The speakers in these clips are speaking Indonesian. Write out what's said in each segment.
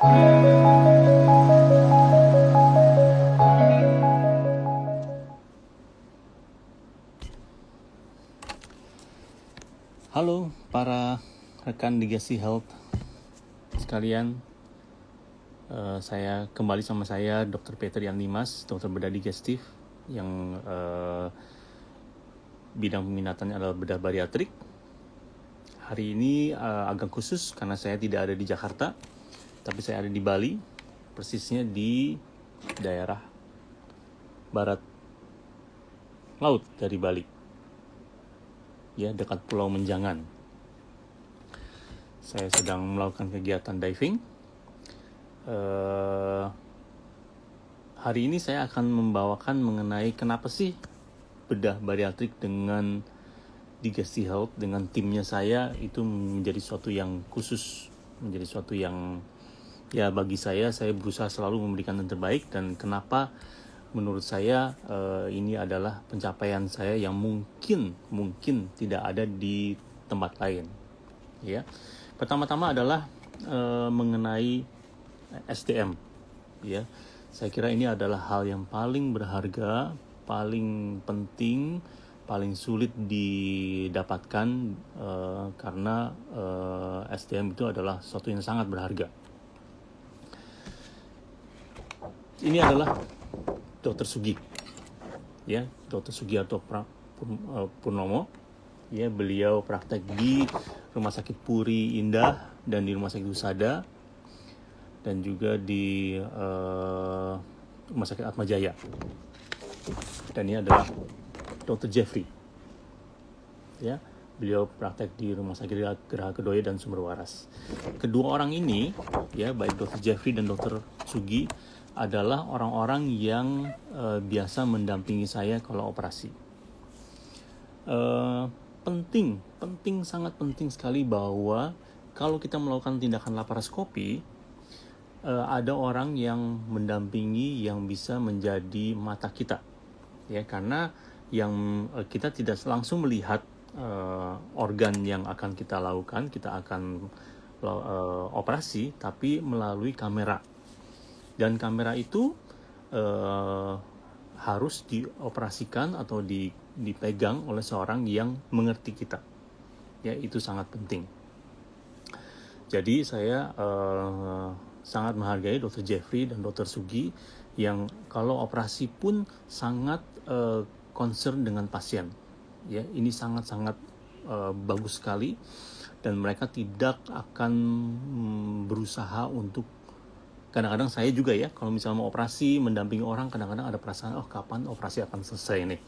Halo para rekan Legacy Health sekalian, saya kembali sama saya Dr. Peter Yan Limas, dokter bedah digestif yang bidang peminatannya adalah bedah bariatrik. Hari ini agak khusus karena saya tidak ada di Jakarta, tapi saya ada di Bali, persisnya di daerah barat laut dari Bali, ya, dekat Pulau Menjangan. Saya sedang melakukan kegiatan diving. Hari ini saya akan membawakan mengenai kenapa sih bedah bariatrik dengan Legacy Health dengan timnya saya itu menjadi suatu yang khusus, menjadi suatu yang ya bagi saya berusaha selalu memberikan yang terbaik, dan kenapa menurut saya ini adalah pencapaian saya yang mungkin tidak ada di tempat lain. Ya, pertama-tama adalah mengenai SDM. Ya, saya kira ini adalah hal yang paling berharga, paling penting, paling sulit didapatkan karena SDM itu adalah sesuatu yang sangat berharga. Ini adalah Dr. Sugi, ya, Dr. Sugiarto Purnomo, ya, beliau praktek di Rumah Sakit Puri Indah dan di Rumah Sakit Husada dan juga di Rumah Sakit Atma Jaya. Dan ini adalah Dr. Jeffrey, ya, beliau praktek di Rumah Sakit Geraha Kedoya dan Sumber Waras. Kedua orang ini, ya, baik Dr. Jeffrey dan Dr. Sugi adalah orang-orang yang biasa mendampingi saya kalau operasi. Sangat penting sekali bahwa kalau kita melakukan tindakan laparoskopi, ada orang yang mendampingi yang bisa menjadi mata kita, ya, karena yang kita tidak langsung melihat organ yang akan kita lakukan, kita akan operasi, tapi melalui kamera. Dan kamera itu harus dioperasikan atau dipegang oleh seorang yang mengerti kita. Ya, itu sangat penting. Jadi saya sangat menghargai Dr. Jeffrey dan Dr. Sugi yang kalau operasi pun sangat concern dengan pasien. Ya, ini sangat-sangat bagus sekali, dan mereka tidak akan berusaha untuk. Kadang-kadang saya juga, ya, kalau misalnya mau operasi mendampingi orang, kadang-kadang ada perasaan kapan operasi akan selesai nih.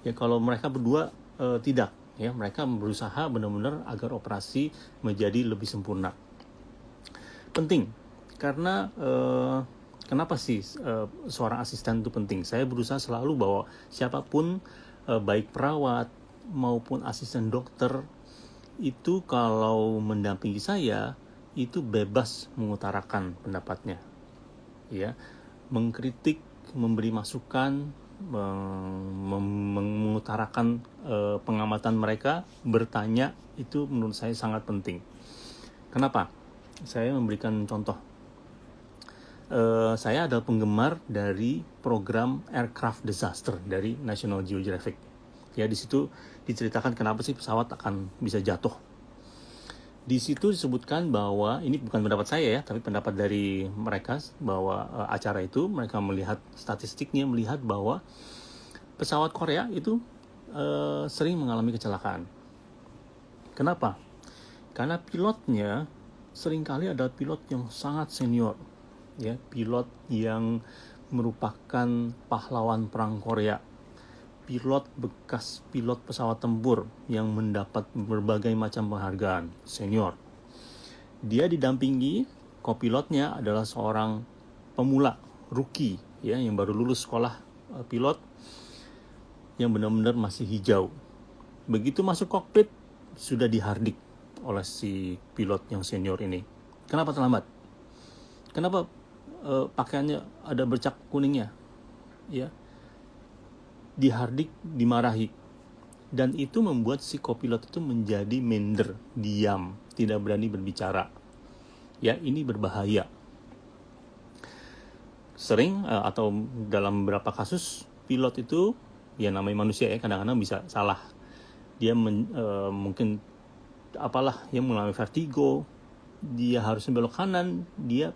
Ya, kalau mereka berdua tidak, ya, mereka berusaha benar-benar agar operasi menjadi lebih sempurna. Penting karena kenapa sih seorang asisten itu penting? Saya berusaha selalu bahwa siapapun, baik perawat maupun asisten dokter, itu kalau mendampingi saya itu bebas mengutarakan pendapatnya, ya, mengkritik, memberi masukan, mengutarakan pengamatan mereka, bertanya, itu menurut saya sangat penting. Kenapa? Saya memberikan contoh. Saya adalah penggemar dari program Aircraft Disaster dari National Geographic. Ya, di situ diceritakan kenapa sih pesawat akan bisa jatuh. Di situ disebutkan bahwa, ini bukan pendapat saya, ya, tapi pendapat dari mereka, bahwa acara itu mereka melihat statistiknya, melihat bahwa pesawat Korea itu sering mengalami kecelakaan. Kenapa? Karena pilotnya seringkali adalah pilot yang sangat senior, ya, pilot yang merupakan pahlawan perang Korea, pilot bekas pilot pesawat tempur yang mendapat berbagai macam penghargaan, senior. Dia didampingi, kopilotnya adalah seorang pemula, rookie, ya, yang baru lulus sekolah pilot, yang benar-benar masih hijau. Begitu masuk kokpit sudah dihardik oleh si pilot yang senior ini. Kenapa terlambat? Kenapa pakaiannya ada bercak kuningnya? Ya, dihardik, dimarahi, dan itu membuat si kopilot itu menjadi minder, diam, tidak berani berbicara. Ya, ini berbahaya. sering atau dalam beberapa kasus pilot itu, ya namanya manusia ya, kadang-kadang bisa salah. Dia mungkin dia mengalami vertigo, dia harusnya belok kanan, dia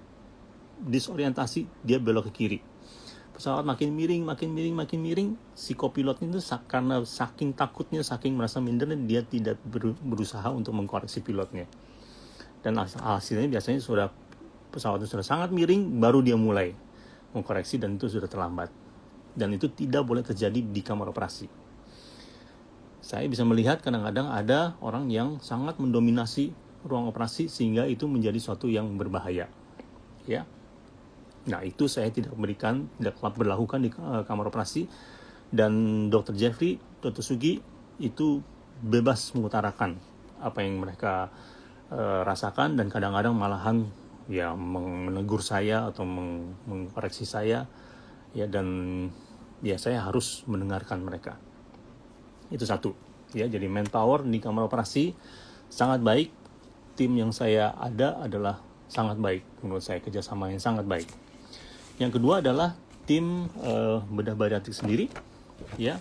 disorientasi, dia belok ke kiri. Pesawat makin miring, si kopilot itu karena saking takutnya, saking merasa mindernya, dia tidak berusaha untuk mengkoreksi pilotnya. Dan hasilnya biasanya pesawat itu sudah sangat miring, baru dia mulai mengkoreksi, dan itu sudah terlambat. Dan itu tidak boleh terjadi di kamar operasi. Saya bisa melihat kadang-kadang ada orang yang sangat mendominasi ruang operasi sehingga itu menjadi suatu yang berbahaya. Ya. Nah, itu saya tidak berlakukan di kamar operasi, dan Dr. Jeffrey, Dr. Sugi itu bebas mengutarakan apa yang mereka rasakan, dan kadang-kadang malahan ya menegur saya atau mengkoreksi saya, ya, dan ya saya harus mendengarkan mereka. Itu satu, ya. Jadi manpower di kamar operasi sangat baik, tim yang saya ada adalah sangat baik menurut saya, kerjasama yang sangat baik. Yang kedua adalah tim bedah bariatrik sendiri, ya.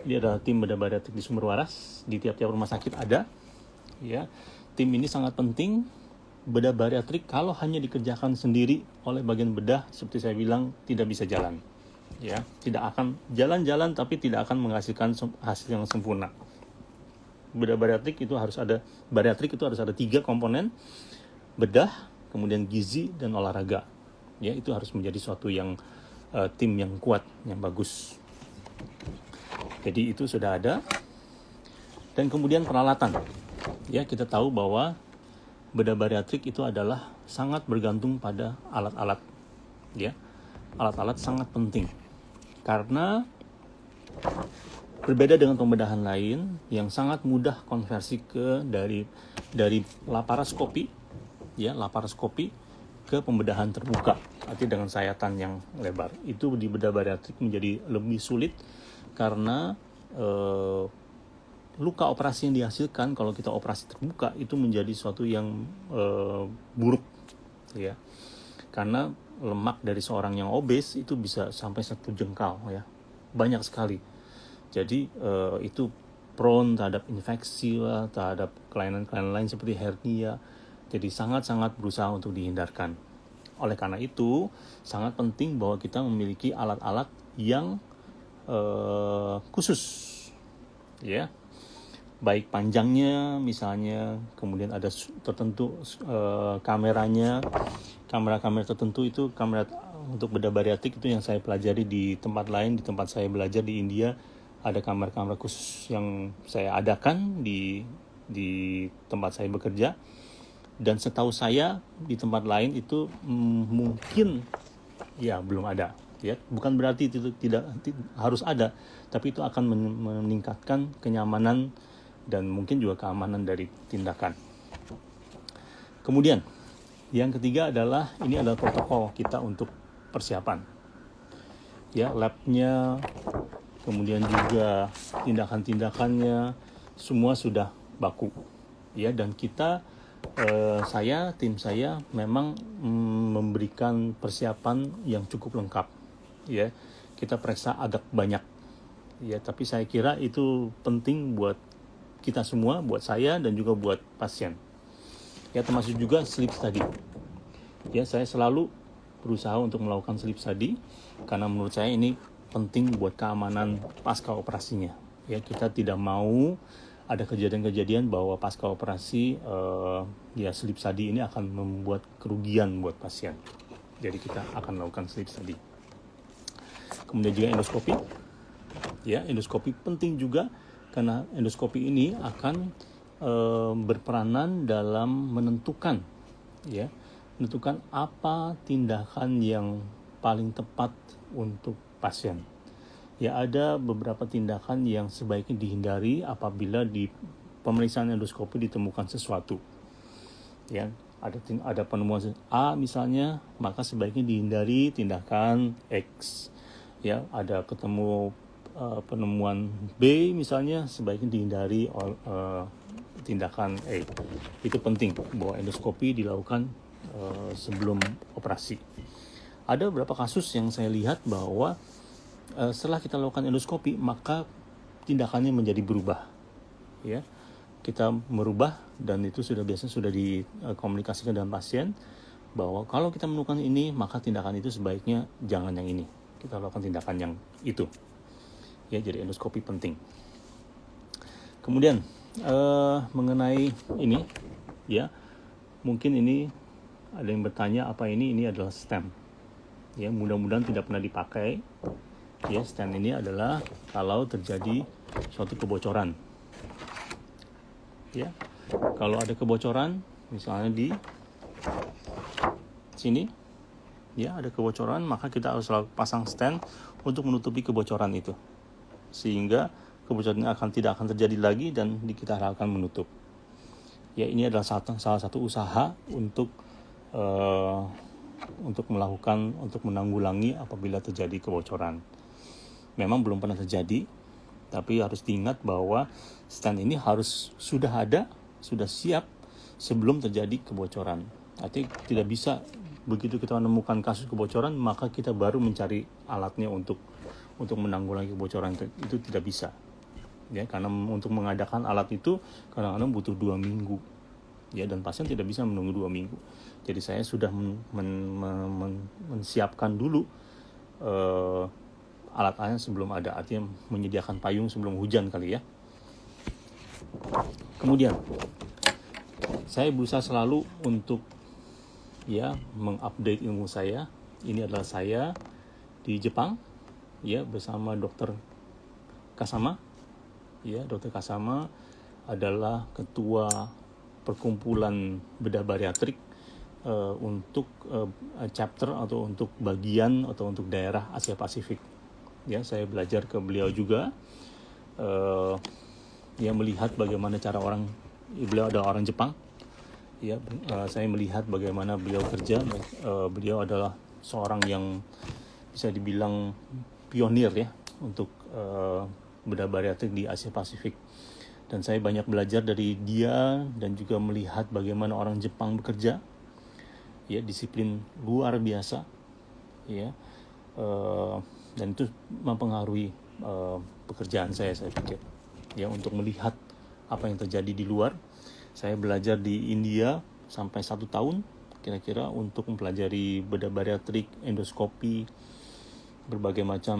Dia ada tim bedah bariatrik di sumber waras, di tiap-tiap rumah sakit ada, ya. Tim ini sangat penting. Bedah bariatrik kalau hanya dikerjakan sendiri oleh bagian bedah, seperti saya bilang, tidak bisa jalan, ya. Tidak akan jalan-jalan, tapi tidak akan menghasilkan hasil yang sempurna. Bedah bariatrik itu harus ada 3 komponen: bedah, kemudian gizi, dan olahraga. Ya, itu harus menjadi suatu yang tim yang kuat, yang bagus. Jadi itu sudah ada. Dan kemudian peralatan. Ya, kita tahu bahwa bedah bariatrik itu adalah sangat bergantung pada alat-alat. Ya, alat-alat sangat penting. Karena berbeda dengan pembedahan lain yang sangat mudah konversi dari laparoskopi, ya, laparoskopi ke pembedahan terbuka, artinya dengan sayatan yang lebar. Itu di bedah bariatrik menjadi lebih sulit karena luka operasi yang dihasilkan kalau kita operasi terbuka itu menjadi suatu yang buruk, ya. Karena lemak dari seorang yang obes itu bisa sampai 1 jengkal, ya, banyak sekali. Jadi itu prone terhadap infeksi lah, terhadap kelainan-kelainan lain seperti hernia. Jadi sangat-sangat berusaha untuk dihindarkan. Oleh karena itu sangat penting bahwa kita memiliki alat-alat yang khusus, ya. Baik panjangnya misalnya, kemudian ada tertentu kameranya, kamera-kamera tertentu. Itu kamera untuk bedah bariatrik itu yang saya pelajari di tempat lain. Di tempat saya belajar di India ada kamera-kamera khusus yang saya adakan di tempat saya bekerja, dan setahu saya di tempat lain itu mungkin ya belum ada, ya. Bukan berarti itu tidak harus ada, tapi itu akan meningkatkan kenyamanan dan mungkin juga keamanan dari tindakan. Kemudian yang ketiga adalah protokol kita untuk persiapan, ya, labnya, kemudian juga tindakan-tindakannya semua sudah baku, ya. Dan tim saya memang memberikan persiapan yang cukup lengkap, ya. Kita periksa agak banyak, ya, tapi saya kira itu penting buat kita semua, buat saya dan juga buat pasien, ya, termasuk juga sleep study. Ya, saya selalu berusaha untuk melakukan sleep study karena menurut saya ini penting buat keamanan pasca operasinya, ya. Kita tidak mau ada kejadian-kejadian bahwa pasca operasi sleep study ini akan membuat kerugian buat pasien. Jadi kita akan melakukan sleep study. Kemudian juga endoskopi, ya. Endoskopi penting juga karena endoskopi ini akan berperanan dalam menentukan apa tindakan yang paling tepat untuk pasien. Ya, ada beberapa tindakan yang sebaiknya dihindari apabila di pemeriksaan endoskopi ditemukan sesuatu. Ya, ada penemuan A misalnya, maka sebaiknya dihindari tindakan X. Ya, ada ketemu penemuan B misalnya, sebaiknya dihindari tindakan A. Itu penting bahwa endoskopi dilakukan sebelum operasi. Ada beberapa kasus yang saya lihat bahwa setelah kita lakukan endoskopi maka tindakannya menjadi berubah, ya. Kita merubah, dan itu biasanya sudah dikomunikasikan dengan pasien bahwa kalau kita menemukan ini maka tindakan itu sebaiknya jangan yang ini, kita lakukan tindakan yang itu, ya. Jadi endoskopi penting. Kemudian mengenai ini, ya, mungkin ini ada yang bertanya apa ini adalah stent, ya. Mudah-mudahan tidak pernah dipakai, ya. Stent ini adalah kalau terjadi suatu kebocoran, ya. Kalau ada kebocoran misalnya di sini, ya, ada kebocoran, maka kita harus pasang stent untuk menutupi kebocoran itu, sehingga kebocoran tidak akan terjadi lagi dan kita akan menutup. Ya, ini adalah salah satu usaha untuk menanggulangi apabila terjadi kebocoran. Memang belum pernah terjadi, tapi harus diingat bahwa stent ini harus sudah siap sebelum terjadi kebocoran. Artinya tidak bisa begitu kita menemukan kasus kebocoran maka kita baru mencari alatnya untuk menanggulangi kebocoran. Itu tidak bisa, ya, karena untuk mengadakan alat itu kadang-kadang butuh 2 minggu, ya, dan pasien tidak bisa menunggu 2 minggu. Jadi saya sudah mensiapkan dulu alat-alatnya sebelum ada, artinya menyediakan payung sebelum hujan kali, ya. Kemudian saya berusaha selalu untuk, ya, mengupdate ilmu saya. Ini adalah saya di Jepang, ya, bersama Dr. Kasama. Ya, Dr. Kasama adalah ketua perkumpulan bedah bariatrik untuk chapter atau untuk bagian atau untuk daerah Asia Pasifik. Ya, saya belajar ke beliau juga, ya, melihat bagaimana cara beliau adalah orang Jepang, ya. Saya melihat bagaimana beliau kerja. Beliau adalah seorang yang bisa dibilang pionir, ya, untuk bedah bariatrik di Asia Pasifik, dan saya banyak belajar dari dia dan juga melihat bagaimana orang Jepang bekerja, ya, disiplin luar biasa, ya, dan itu mempengaruhi pekerjaan saya pikir, ya, untuk melihat apa yang terjadi di luar. Saya belajar di India sampai 1 tahun kira-kira untuk mempelajari bedah bariatrik, endoskopi, berbagai macam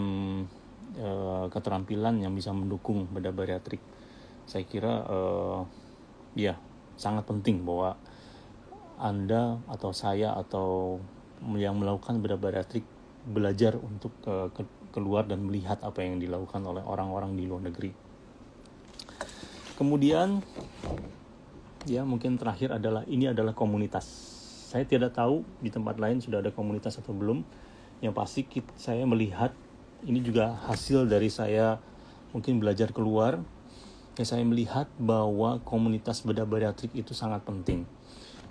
keterampilan yang bisa mendukung bedah bariatrik. Saya kira ya, sangat penting bahwa Anda atau saya atau yang melakukan bedah bariatrik belajar untuk keluar dan melihat apa yang dilakukan oleh orang-orang di luar negeri. Kemudian, ya, mungkin terakhir ini adalah komunitas. Saya tidak tahu di tempat lain sudah ada komunitas atau belum. Yang pasti saya melihat ini juga hasil dari saya mungkin belajar keluar. Ya, saya melihat bahwa komunitas bedah bariatrik itu sangat penting,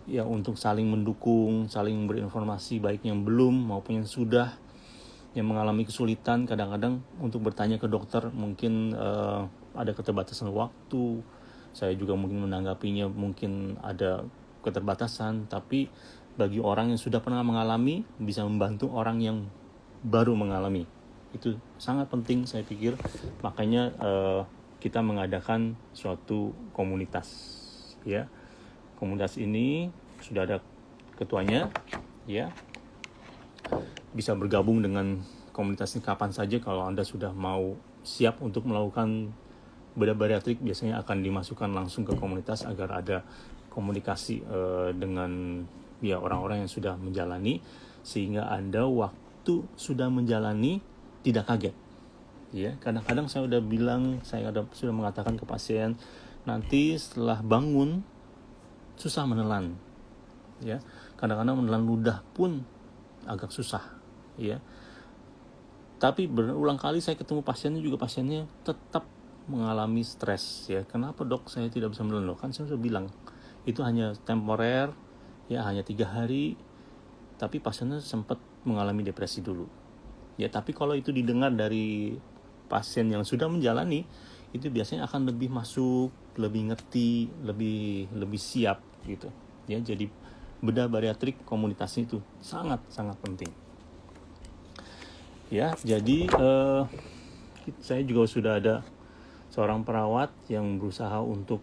ya, untuk saling mendukung, saling berinformasi, baik yang belum maupun yang sudah, yang mengalami kesulitan kadang-kadang untuk bertanya ke dokter. Mungkin ada keterbatasan waktu, saya juga mungkin menanggapinya mungkin ada keterbatasan, tapi bagi orang yang sudah pernah mengalami bisa membantu orang yang baru mengalami. Itu sangat penting saya pikir. Makanya kita mengadakan suatu komunitas, ya. Komunitas ini sudah ada ketuanya, ya. Bisa bergabung dengan komunitas ini kapan saja. Kalau Anda sudah mau siap untuk melakukan bedah bariatrik, biasanya akan dimasukkan langsung ke komunitas agar ada komunikasi dengan, ya, orang-orang yang sudah menjalani, sehingga Anda waktu sudah menjalani tidak kaget, ya. Kadang-kadang saya sudah mengatakan ke pasien, nanti setelah bangun susah menelan, ya. Kadang-kadang menelan ludah pun agak susah, ya. Tapi berulang kali saya ketemu pasiennya tetap mengalami stres, ya. Kenapa, dok, saya tidak bisa menelan? Kan saya sudah bilang itu hanya temporer, ya, hanya 3 hari, tapi pasiennya sempat mengalami depresi dulu, ya. Tapi kalau itu didengar dari pasien yang sudah menjalani, itu biasanya akan lebih masuk, lebih ngerti, lebih siap, gitu, ya. Jadi bedah bariatrik komunitasnya itu sangat penting. Ya, jadi saya juga sudah ada seorang perawat yang berusaha untuk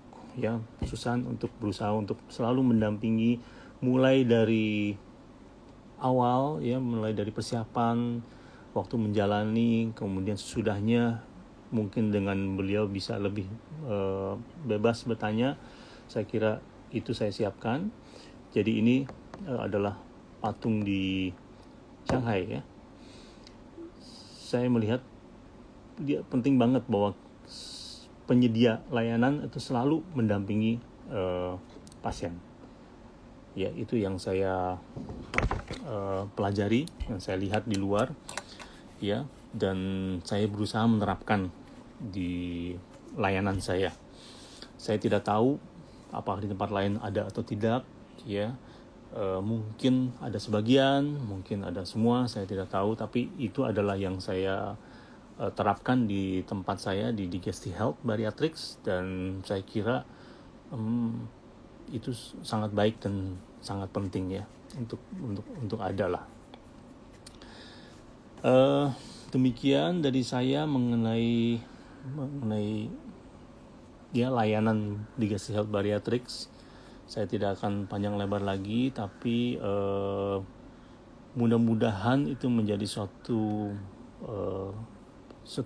Susan untuk berusaha untuk selalu mendampingi mulai dari awal, mulai dari persiapan waktu menjalani, kemudian sesudahnya mungkin dengan beliau bisa lebih bebas bertanya. Saya kira itu saya siapkan. Jadi ini adalah patung di Shanghai, ya. Saya melihat dia penting banget bahwa penyedia layanan itu selalu mendampingi pasien. Ya, itu yang saya pelajari, yang saya lihat di luar, ya, dan saya berusaha menerapkan di layanan saya. Saya tidak tahu apakah di tempat lain ada atau tidak, ya. Mungkin ada sebagian, mungkin ada semua, saya tidak tahu, tapi itu adalah yang saya terapkan di tempat saya di Digestive Health Bariatrics, dan saya kira itu sangat baik dan sangat penting, ya, untuk ada lah. Demikian dari saya mengenai layanan Digestive Health Bariatrics. Saya tidak akan panjang lebar lagi, tapi mudah-mudahan itu menjadi suatu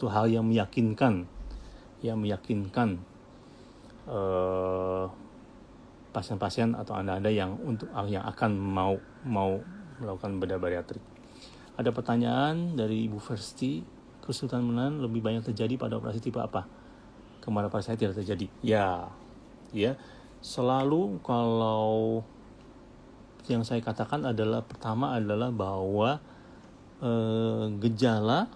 hal yang meyakinkan pasien-pasien atau Anda yang akan mau melakukan bedah bariatrik. Ada pertanyaan dari Ibu Versti, kesulitan menelan lebih banyak terjadi pada operasi tipe apa? Kemarin pada saya tidak terjadi. Ya. Selalu kalau yang saya katakan adalah pertama adalah bahwa gejala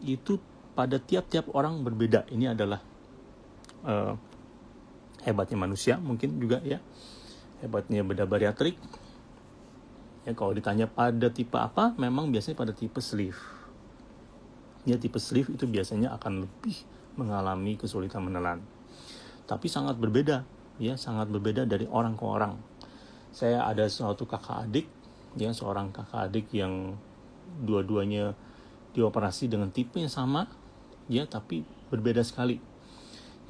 itu pada tiap-tiap orang berbeda. Ini adalah hebatnya manusia mungkin juga, ya, hebatnya bedah bariatrik. Ya, kalau ditanya pada tipe apa, memang biasanya pada tipe sleeve. Ya, tipe sleeve itu biasanya akan lebih mengalami kesulitan menelan. Tapi sangat berbeda dari orang ke orang. Saya ada seorang kakak adik yang dua-duanya dioperasi dengan tipe yang sama, ya, tapi berbeda sekali.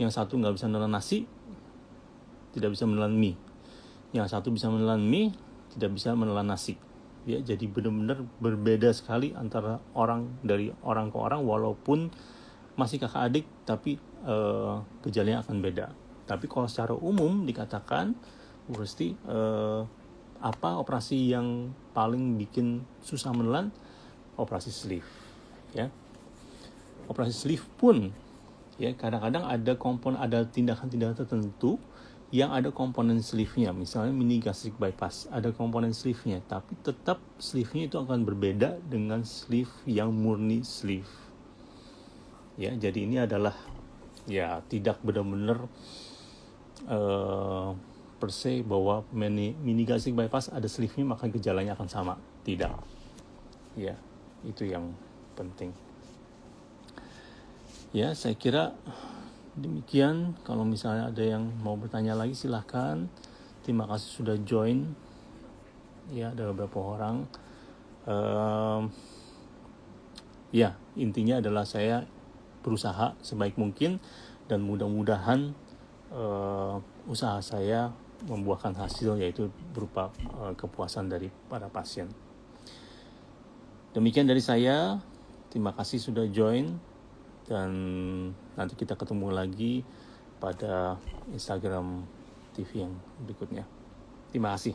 Yang satu nggak bisa menelan nasi, tidak bisa menelan mie. Yang satu bisa menelan mie, tidak bisa menelan nasi. Ya, jadi benar-benar berbeda sekali antara dari orang ke orang, walaupun masih kakak adik, tapi gejalanya akan beda. Tapi kalau secara umum dikatakan, pasti apa operasi yang paling bikin susah menelan? Operasi sleeve, ya. Operasi sleeve pun, ya, kadang-kadang ada tindakan-tindakan tertentu yang ada komponen sleeve-nya. Misalnya mini gastric bypass, ada komponen sleeve-nya, tapi tetap sleeve-nya itu akan berbeda dengan sleeve yang murni sleeve. Ya, jadi ini adalah, ya, tidak benar-benar per se bahwa mini gastric bypass ada sleeve-nya maka gejalanya akan sama. Tidak. Ya, itu yang penting. Ya, saya kira demikian. Kalau misalnya ada yang mau bertanya lagi, silahkan. Terima kasih sudah join. Ya, ada beberapa orang. Ya, intinya adalah saya berusaha sebaik mungkin, dan mudah-mudahan usaha saya membuahkan hasil, yaitu berupa kepuasan dari para pasien. Demikian dari saya. Terima kasih sudah join, dan nanti kita ketemu lagi pada Instagram TV yang berikutnya. Terima kasih.